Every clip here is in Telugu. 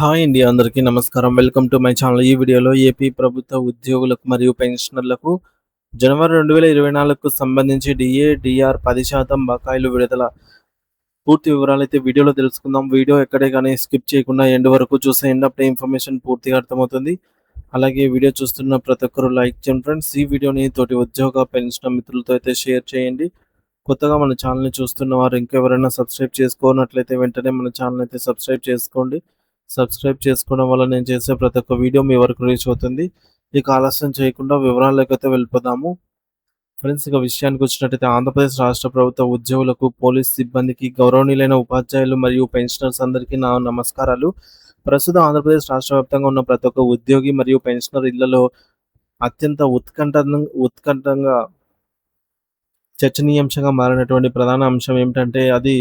హాయ్ అండి. అందరికీ నమస్కారం. Welcome to my channel. ఈ వీడియోలో ఏపీ ప్రభుత్వ ఉద్యోగులకు మరియు పెన్షనర్లకు జనవరి 2024కు సంబంధించి డీఏ, డీఆర్ 10% బకాయిలు విడుదల. పూర్తి వివరాలైతే వీడియోలో తెలుసుకుందాం. వీడియో ఎక్కడే గాని స్కిప్ చేయకుండా ఎండ్ వరకు చూస్తే ఎండ్ అప్ ఇన్ఫర్మేషన్ పూర్తిగా అర్థమవుతుంది. అలాగే వీడియో చూస్తున్న ప్రతి ఒక్కరు లైక్ చేయండి ఫ్రెండ్స్. ఈ వీడియోని తోటి ఉద్యోగ, పెన్షనర్ మిత్రులతో అయితే షేర్ చేయండి. కొత్తగా మన ఛానల్‌ని చూస్తున్న వారు ఇంకెవరైనా సబ్స్క్రైబ్ చేసుకోనట్లయితే వెంటనే మన ఛానల్ అయితే సబ్స్క్రైబ్ చేసుకోండి. సబ్స్క్రైబ్ చేసుకోవడం వల్ల నేను చేసే ప్రతి ఒక్క వీడియో మీ వరకు రీచ్ అవుతుంది. ఇక ఆలస్యం చేయకుండా వివరాల్లోకైతే వెళ్ళిపోదాము. ఫ్రెండ్స్, ఇక విషయానికొచ్చినట్టయితే ఆంధ్రప్రదేశ్ రాష్ట్ర ప్రభుత్వ ఉద్యోగులకు, పోలీస్ సిబ్బందికి, గౌరవనీయులైన ఉపాధ్యాయులు మరియు పెన్షనర్స్ అందరికీ నా నమస్కారాలు. ప్రస్తుతం ఆంధ్రప్రదేశ్ రాష్ట్ర వ్యాప్తంగా ఉన్న ప్రతి ఒక్క ఉద్యోగి మరియు పెన్షనర్ ఇళ్లలో అత్యంత ఉత్కంఠంగా చర్చనీయాంశంగా మారినటువంటి ప్రధాన అంశం ఏమిటంటే అది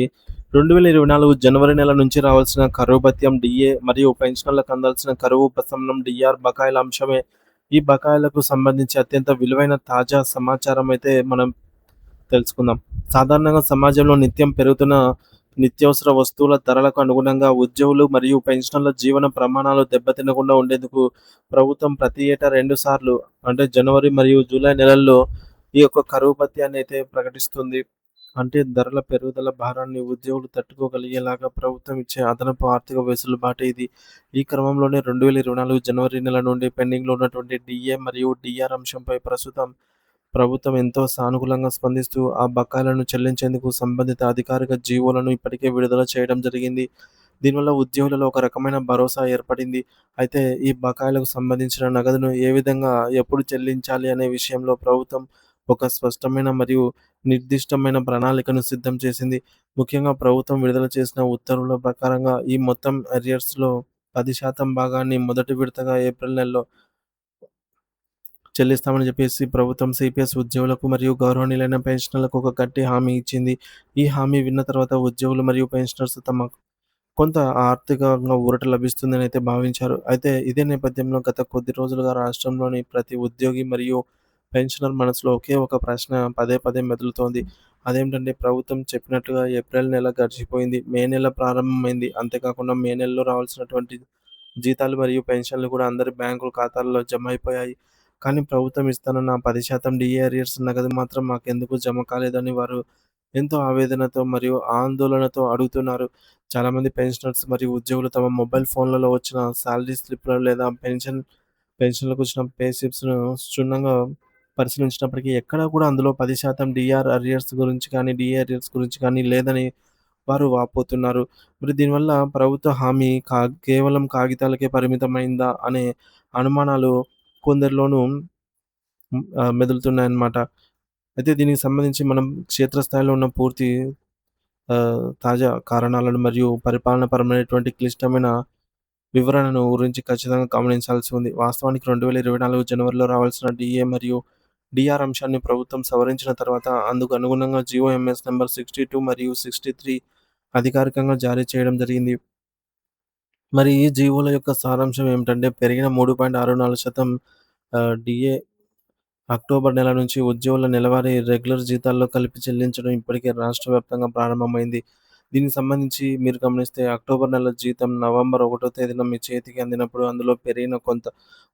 2024 జనవరి నెల నుంచి రావాల్సిన కరువు భత్యం డీఏ మరియు పెన్షనర్లకు అందాల్సిన కరువు ఉపశమనం డీఆర్ బకాయిల అంశమే. ఈ బకాయిలకు సంబంధించి అత్యంత విలువైన తాజా సమాచారం అయితే మనం తెలుసుకుందాం. సాధారణంగా సమాజంలో నిత్యం పెరుగుతున్న నిత్యావసర వస్తువుల ధరలకు అనుగుణంగా ఉద్యోగులు మరియు పెన్షనర్ల జీవన ప్రమాణాలు దెబ్బతినకుండా ఉండేందుకు ప్రభుత్వం ప్రతి ఏటా 2 సార్లు అంటే జనవరి మరియు జూలై నెలల్లో ఈ యొక్క కరువు భత్యాన్ని అయితే ప్రకటిస్తుంది. అంటే ధరల పెరుగుదల భారాన్ని ఉద్యోగులు తట్టుకోగలిగేలాగా ప్రభుత్వం ఇచ్చే అదనపు ఆర్థిక వెసులుబాటు ఇది. ఈ క్రమంలోనే 2024 జనవరి నెల నుండి పెండింగ్‌లో ఉన్నటువంటి డీఏ మరియు డీఆర్ అంశంపై ప్రస్తుతం ప్రభుత్వం ఎంతో సానుకూలంగా స్పందిస్తూ ఆ బకాయిలను చెల్లించేందుకు సంబంధిత అధికారిక జీవోలను ఇప్పటికే విడుదల చేయడం జరిగింది. దీనివల్ల ఉద్యోగులలో ఒక రకమైన భరోసా ఏర్పడింది. అయితే ఈ బకాయిలకు సంబంధించిన నగదును ఏ విధంగా, ఎప్పుడు చెల్లించాలి అనే విషయంలో ప్రభుత్వం ఒక స్పష్టమైన మరియు నిర్దిష్టమైన ప్రణాళికను సిద్ధం చేసింది. ముఖ్యంగా ప్రభుత్వం విడుదల చేసిన ఉత్తర్వుల ప్రకారంగా ఈ మొత్తం అరియర్స్‌లో 10% భాగాన్ని మొదటి విడతగా ఏప్రిల్ నెలలో చెల్లిస్తామని చెప్పేసి ప్రభుత్వం సిపిఎస్ ఉద్యోగులకు మరియు గౌరవనీయులైన పెన్షనర్లకు ఒక గట్టి హామీ ఇచ్చింది. ఈ హామీ విన్న తర్వాత ఉద్యోగులు మరియు పెన్షనర్స్ తమ కొంత ఆర్థికంగా ఊరట లభిస్తుందని అయితే భావించారు. అయితే ఇదే నేపథ్యంలో గత కొద్ది రోజులుగా రాష్ట్రంలోని ప్రతి ఉద్యోగి మరియు పెన్షనర్ మనసులో ఒకే ఒక ప్రశ్న పదే పదే మెదులుతోంది. అదేంటంటే ప్రభుత్వం చెప్పినట్టుగా ఏప్రిల్ నెల గడిచిపోయింది. మే నెల ప్రారంభమైంది. అంతేకాకుండా మే నెలలో రావాల్సినటువంటి జీతాలు మరియు పెన్షన్లు కూడా అందరి బ్యాంకు ఖాతాల్లో జమ అయిపోయాయి. కానీ ప్రభుత్వం ఇస్తానన్న 10% డీఏ అరియర్స్ నగదు మాత్రం మాకెందుకు జమ కాలేదని వారు ఎంతో ఆవేదనతో మరియు ఆందోళనతో అడుగుతున్నారు. చాలామంది పెన్షనర్స్ మరియు ఉద్యోగులు తమ మొబైల్ ఫోన్లలో వచ్చిన సాలరీ స్లిప్‌లు లేదా పెన్షన్‌లకు వచ్చిన పే స్లిప్స్‌ను క్షుణ్ణంగా పరిశీలించినప్పటికీ ఎక్కడా కూడా అందులో 10% డీఆర్ అరియర్స్ గురించి కానీ, డీఏ అరియర్స్ గురించి కానీ లేదని వారు వాపోతున్నారు. మరి దీనివల్ల ప్రభుత్వ హామీ కేవలం కాగితాలకే పరిమితమైందా అనే అనుమానాలు కొందరిలోనూ మెదులుతున్నాయన్నమాట. అయితే దీనికి సంబంధించి మనం క్షేత్రస్థాయిలో ఉన్న పూర్తి తాజా కారణాలను మరియు పరిపాలనాపరమైనటువంటి క్లిష్టమైన వివరణను గురించి ఖచ్చితంగా గమనించాల్సి ఉంది. వాస్తవానికి 2024 జనవరిలో రావాల్సిన డీఏ మరియు డీఆర్ అంశాన్ని ప్రభుత్వం సవరించిన తర్వాత అందుకు అనుగుణంగా జీవోఎంఎస్ నంబర్ 62 మరియు 63 అధికారికంగా జారీ చేయడం జరిగింది. మరి ఈ జీవోల యొక్క సారాంశం ఏమిటంటే పెరిగిన 3.64% డీఏ అక్టోబర్ నెల నుంచి ఉద్యోగుల నెలవారీ రెగ్యులర్ జీతాల్లో కలిపి చెల్లించడం ఇప్పటికే రాష్ట్ర వ్యాప్తంగా ప్రారంభమైంది. దీనికి సంబంధించి మీరు గమనిస్తే అక్టోబర్ నెల జీతం నవంబర్ 1 తేదీన మీ చేతికి అందినప్పుడు అందులో పెరిగిన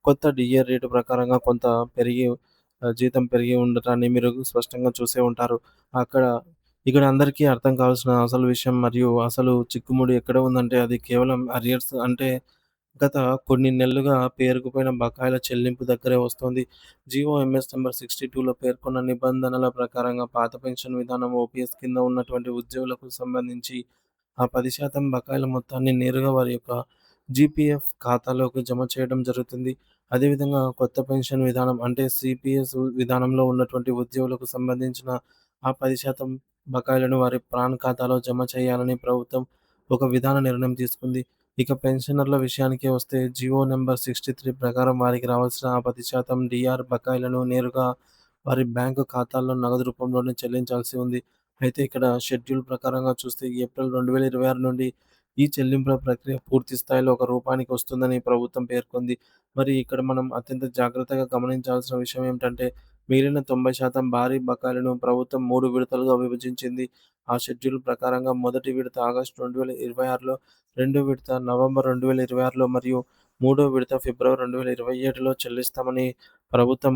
కొత్త డీఏ రేటు ప్రకారంగా కొంత పెరిగి జీతం పెరిగి ఉండటాన్ని మీరు స్పష్టంగా చూసే ఉంటారు. అక్కడ ఇక్కడ అందరికీ అర్థం కావాల్సిన అసలు విషయం మరియు అసలు చిక్కుముడి ఎక్కడ ఉందంటే అది కేవలం అరియర్స్ అంటే గత కొన్ని నెలలుగా పేరుకుపోయిన బకాయిల చెల్లింపు దగ్గరే వస్తోంది. జీవోఎంఎస్ నంబర్ 62లో పేర్కొన్న నిబంధనల ప్రకారంగా పాత పెన్షన్ విధానం ఓపీఎస్ కింద ఉన్నటువంటి ఉద్యోగులకు సంబంధించి ఆ 10% బకాయిల మొత్తాన్ని నేరుగా వారి యొక్క జీపీఎఫ్ ఖాతాలోకి జమ చేయడం జరుగుతుంది. అదేవిధంగా కొత్త పెన్షన్ విధానం అంటే సిపిఎస్ విధానంలో ఉన్నటువంటి ఉద్యోగులకు సంబంధించిన ఆ 10% బకాయిలను వారి ప్రాన్ ఖాతాలో జమ చేయాలని ప్రభుత్వం ఒక విధాన నిర్ణయం తీసుకుంది. ఇక పెన్షనర్ల విషయానికి వస్తే జీవో నంబర్ 63 ప్రకారం వారికి రావాల్సిన ఆ 10% డీఆర్ బకాయిలను నేరుగా వారి బ్యాంకు ఖాతాల్లో నగదు రూపంలోనే చెల్లించాల్సి ఉంది. అయితే ఇక్కడ షెడ్యూల్ ప్రకారంగా చూస్తే ఏప్రిల్ 2026 నుండి ఈ చెల్లింపుల ప్రక్రియ పూర్తి స్థాయిలో ఒక రూపానికి వస్తుందని ప్రభుత్వం పేర్కొంది. మరి ఇక్కడ మనం అత్యంత జాగ్రత్తగా గమనించాల్సిన విషయం ఏమిటంటే మిగిలిన 90% భారీ బకాయిలను ప్రభుత్వం 3 విడతలుగా విభజించింది. ఆ షెడ్యూల్ ప్రకారంగా మొదటి విడత ఆగస్టు 2026లో, రెండో విడత నవంబర్ 2026లో మరియు మూడో విడత ఫిబ్రవరి 2027లో చెల్లిస్తామని ప్రభుత్వం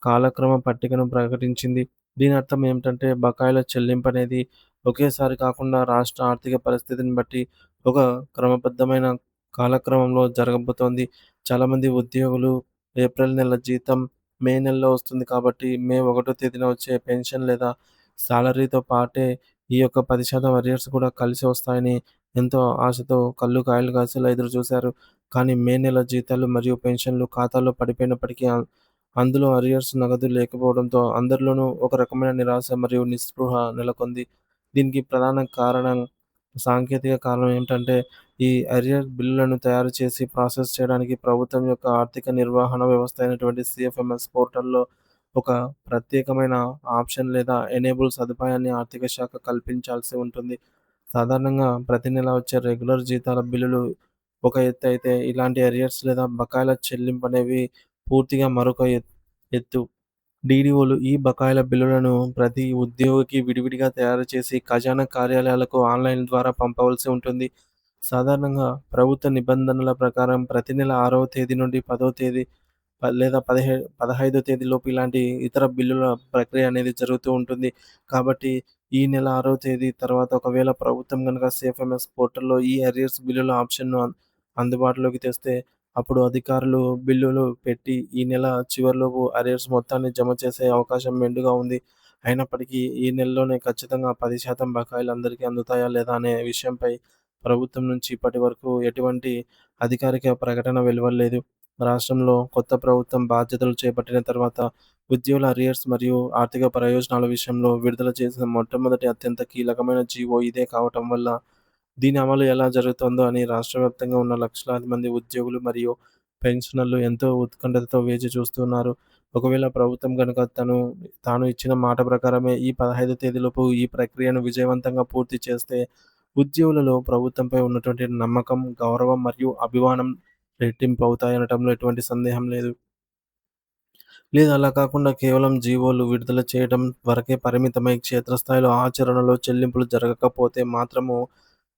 కాలక్రమ పట్టికను ప్రకటించింది. దీని అర్థం ఏమిటంటే బకాయిల చెల్లింపనేది ఒకేసారి కాకుండా రాష్ట్ర ఆర్థిక పరిస్థితిని బట్టి ఒక క్రమబద్ధమైన కాలక్రమంలో జరగబోతోంది. చాలామంది ఉద్యోగులు ఏప్రిల్ నెల జీతం మే నెలలో వస్తుంది కాబట్టి మే 1 తేదీన వచ్చే పెన్షన్ లేదా సాలరీతో పాటే ఈ యొక్క 10% అరియర్స్ కూడా కలిసి వస్తాయని ఎంతో ఆశతో కళ్ళు కాయలు కాసేలా ఎదురు చూశారు. కానీ మే నెల జీతాలు మరియు పెన్షన్లు ఖాతాలో పడిపోయినప్పటికీ అందులో అరియర్స్ నగదు లేకపోవడంతో అందరిలోనూ ఒక రకమైన నిరాశ మరియు నిస్పృహ నెలకొంది. దీనికి ప్రధాన కారణం సాంకేతిక కారణం ఏమిటంటే, ఈ అరియర్ బిల్లులను తయారు చేసి ప్రాసెస్ చేయడానికి ప్రభుత్వం యొక్క ఆర్థిక నిర్వహణ వ్యవస్థ అయినటువంటి సీఎఫ్ఎంఎస్ పోర్టల్‌లో ఒక ప్రత్యేకమైన ఆప్షన్ లేదా ఎనేబుల్ సదుపాయాన్ని ఆర్థిక శాఖ కల్పించాల్సి ఉంటుంది. సాధారణంగా ప్రతి నెల వచ్చే రెగ్యులర్ జీతాల బిల్లులు ఒక ఎత్తయితే, ఇలాంటి అరియర్స్ లేదా బకాయిల చెల్లింపనేవి పూర్తిగా మరొక ఎత్తు. డీడీఓలు ఈ బకాయిల బిల్లులను ప్రతి ఉద్యోగికి విడివిడిగా తయారు చేసి ఖజానా కార్యాలయాలకు ఆన్‌లైన్ ద్వారా పంపవలసి ఉంటుంది. సాధారణంగా ప్రభుత్వ నిబంధనల ప్రకారం ప్రతి నెల 6వ తేదీ నుండి 10వ తేదీ లేదా 15వ తేదీలోపు ఇలాంటి ఇతర బిల్లుల ప్రక్రియ అనేది జరుగుతూ ఉంటుంది. కాబట్టి ఈ నెల 6వ తేదీ తర్వాత ఒకవేళ ప్రభుత్వం గనుక సేఫ్ఎంఎస్ పోర్టల్‌లో ఈ అరియర్స్ బిల్లుల ఆప్షన్‌ను అందుబాటులోకి తెస్తే, అప్పుడు అధికారులు బిల్లులు పెట్టి ఈ నెల చివరిలోపు అరియర్స్ మొత్తాన్ని జమ చేసే అవకాశం మెండుగా ఉంది. అయినప్పటికీ ఈ నెలలోనే ఖచ్చితంగా 10% బకాయిలు అందరికీ అందుతాయా లేదా అనే విషయంపై ప్రభుత్వం నుంచి ఇప్పటి వరకు ఎటువంటి అధికారిక ప్రకటన వెలువడలేదు. రాష్ట్రంలో కొత్త ప్రభుత్వం బాధ్యతలు చేపట్టిన తర్వాత ఉద్యోగుల అరియర్స్ మరియు ఆర్థిక ప్రయోజనాల విషయంలో విడుదల చేసిన మొట్టమొదటి అత్యంత కీలకమైన జీవో ఇదే కావటం వల్ల దీని అమలు ఎలా జరుగుతుందో అని రాష్ట్ర వ్యాప్తంగా ఉన్న లక్షలాది మంది ఉద్యోగులు మరియు పెన్షనర్లు ఎంతో ఉత్కంఠతో వేచి చూస్తున్నారు. ఒకవేళ ప్రభుత్వం గనుక తాను ఇచ్చిన మాట ప్రకారమే ఈ 15 తేదీలోపు ఈ ప్రక్రియను విజయవంతంగా పూర్తి చేస్తే, ఉద్యోగులలో ప్రభుత్వంపై ఉన్నటువంటి నమ్మకం, గౌరవం మరియు అభిమానం రెట్టింపు అవుతాయనటంలో ఎటువంటి సందేహం లేదు. లేదా అలా కాకుండా కేవలం జీవోలు విడుదల చేయడం వరకే పరిమితమై క్షేత్రస్థాయిలో ఆచరణలో చెల్లింపులు జరగకపోతే మాత్రము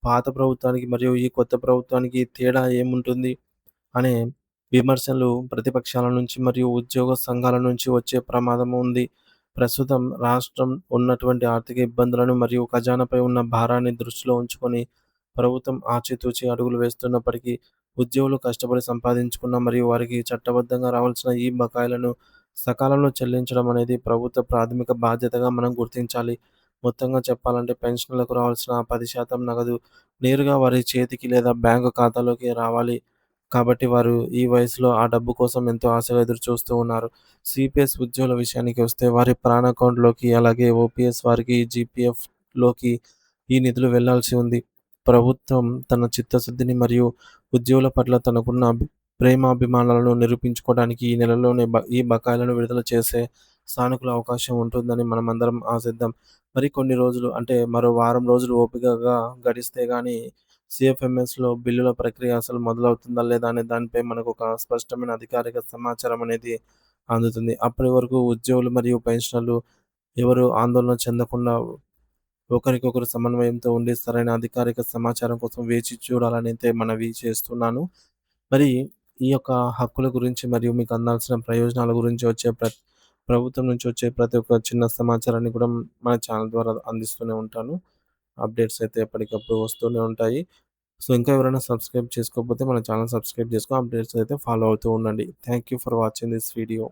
పాత ప్రభుత్వానికి మరియు ఈ కొత్త ప్రభుత్వానికి తేడా ఏముంటుంది అనే విమర్శలు ప్రతిపక్షాల నుంచి మరియు ఉద్యోగ సంఘాల నుంచి వచ్చే ప్రమాదం ఉంది. ప్రస్తుతం రాష్ట్రం ఉన్నటువంటి ఆర్థిక ఇబ్బందులను మరియు ఖజానాపై ఉన్న భారాన్ని దృష్టిలో ఉంచుకొని ప్రభుత్వం ఆచితూచి అడుగులు వేస్తున్నప్పటికీ ఉద్యోగులు కష్టపడి సంపాదించుకున్న మరియు వారికి చట్టబద్ధంగా రావాల్సిన ఈ బకాయిలను సకాలంలో చెల్లించడం అనేది ప్రభుత్వ ప్రాథమిక బాధ్యతగా మనం గుర్తించాలి. మొత్తంగా చెప్పాలంటే పెన్షన్లకు రావాల్సిన 10% నగదు నేరుగా వారి చేతికి లేదా బ్యాంకు ఖాతాలోకి రావాలి. కాబట్టి వారు ఈ వయసులో ఆ డబ్బు కోసం ఎంతో ఆశగా ఎదురుచూస్తూ ఉన్నారు. సిపిఎస్ ఉద్యోగుల విషయానికి వస్తే వారి ప్రాన్ అకౌంట్‌లోకి అలాగే ఓపీఎస్ వారికి జీపీఎఫ్‌లోకి ఈ నిధులు వెళ్లాల్సి ఉంది. ప్రభుత్వం తన చిత్తశుద్ధిని మరియు ఉద్యోగుల పట్ల తనకున్న ప్రేమాభిమానాలను నిరూపించుకోవడానికి ఈ నెలలోనే ఈ బకాయిలను విడుదల చేసే సానుకూల అవకాశం ఉంటుందని మనమందరం ఆశిద్దాం. మరి కొన్ని రోజులు అంటే మరో వారం రోజులు ఓపికగా గడిస్తే గానీ సీఎఫ్ఎంఎస్‌లో బిల్లుల ప్రక్రియ అసలు మొదలవుతుందా లేదా అనే దానిపై మనకొక స్పష్టమైన అధికారిక సమాచారం అనేది అందుతుంది. అప్పటి వరకు ఉద్యోగులు మరియు పెన్షనర్లు ఎవరు ఆందోళన చెందకుండా ఒకరికొకరు సమన్వయంతో ఉండి సరైన అధికారిక సమాచారం కోసం వేచి చూడాలనైతే మనవి చేస్తున్నాను. మరి ఈ యొక్క హక్కుల గురించి మరియు మీకు అందాల్సిన ప్రయోజనాల గురించి వచ్చే ప్రభుత్వం నుంచి వచ్చే ప్రతి ఒక్క చిన్న సమాచారాన్ని కూడా మన ఛానల్ ద్వారా అందిస్తూనే ఉంటాను. అప్డేట్స్ అయితే ఎప్పటికప్పుడు వస్తూనే ఉంటాయి. సో, ఇంకా ఎవరైనా సబ్స్క్రైబ్ చేసుకోకపోతే మన ఛానల్ సబ్స్క్రైబ్ చేసుకొని అప్డేట్స్ అయితే ఫాలో అవుతూ ఉండండి. Thank you for watching this video.